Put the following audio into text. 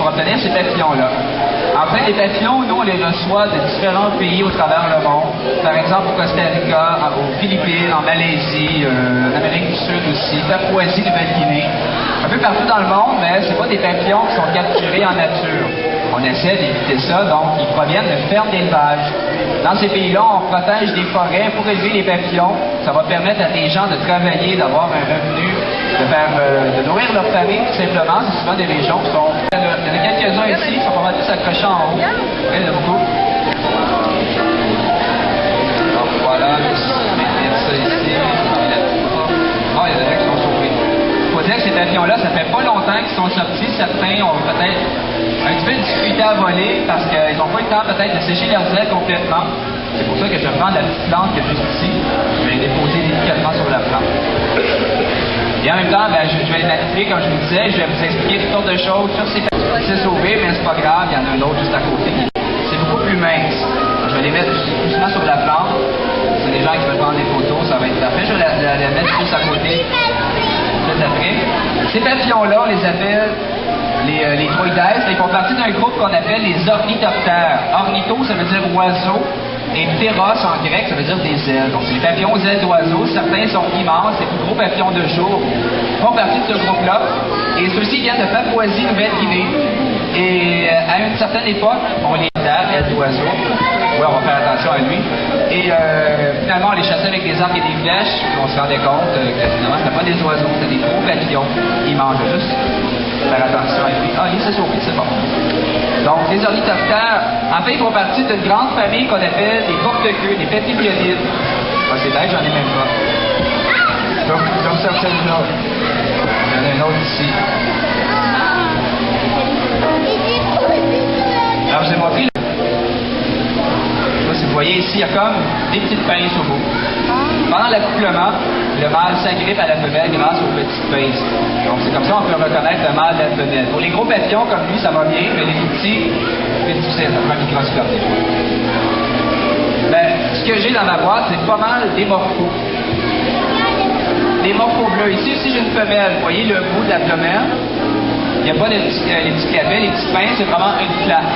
pour obtenir ces papillons-là. En fait, les papillons, nous, on les reçoit de différents pays au travers le monde. Par exemple, au Costa Rica, aux Philippines, en Malaisie, en Amérique du Sud aussi, Papouasie, Nouvelle-Guinée. Un peu partout dans le monde, mais c'est pas des papillons qui sont capturés en nature. On essaie d'éviter ça, donc ils proviennent de fermes d'élevage. Dans ces pays-là, on protège des forêts pour élever les papillons. Ça va permettre à des gens de travailler, d'avoir un revenu, de nourrir leur famille, tout simplement. C'est souvent des régions qui sont... Il y en a quelques-uns ici, qui sont pas mal tous accrochés en haut. Il y en a beaucoup. Donc voilà, je vais mettre ça ici. Oh, il y en a qui sont sauvés. Il faut dire que ces papillons-là, ça fait pas longtemps qu'ils sont sortis. Certains ont peut-être un petit peu de difficulté à voler parce qu'ils n'ont pas eu le temps peut-être de sécher leurs ailes complètement. C'est pour ça que je vais prendre la petite plante qui est juste ici. Je vais les déposer délicatement sur la plante. Et en même temps, je vais les manipuler, comme je vous disais. Je vais vous expliquer toutes sortes de choses sur ces papillons. C'est sauvé, mais c'est pas grave. Il y en a un autre juste à côté. C'est beaucoup plus mince. Je vais les mettre doucement sur la plante. C'est des gens qui veulent prendre des photos, ça va être parfait. Je vais la mettre juste à côté. Juste après. Ces papillons-là, on les appelle les troïdés. Ils font partie d'un groupe qu'on appelle les ornithoptères. Ornitho, ça veut dire oiseau. Et pteros en grec, ça veut dire des ailes. Donc, c'est les papillons aux ailes d'oiseaux. Certains sont immenses, les plus gros papillons de jour font partie de ce groupe-là. Et ceux-ci viennent de Papouasie, Nouvelle-Guinée. Et à une certaine époque, on les ailes d'oiseaux. Ouais, on va faire attention à lui. Et finalement, on les chassait avec des arcs et des flèches. On se rendait compte que finalement, ce n'était pas des oiseaux, c'était des gros papillons. Ils mangeaient juste. Faire attention à lui. Ah, il s'est sauvé, c'est bon. Donc, les ornithoptères, en fait, ils font partie d'une grande famille qu'on appelle les porte-queues, les papilionides. Ah, c'est bête, j'en ai même pas. Comme ça, celui-là. Il y en a un autre ici. Alors, je vous ai montré. Si vous voyez ici, il y a comme des petites pinces au bout. Pendant l'accouplement, le mâle s'agrippe à la femelle grâce aux petites pinces. Donc, c'est comme ça qu'on peut reconnaître le mâle de la femelle. Pour les gros papillons comme lui, ça va bien, mais les petits, c'est difficile, ça prend un microscope des fois. Ben, ce que j'ai dans ma boîte, c'est pas mal des morphos. Des morphos bleus. Ici aussi, j'ai une femelle. Vous voyez le bout de l'abdomen. Il n'y a pas les petits clapets, les petits pinces, c'est vraiment une plaque.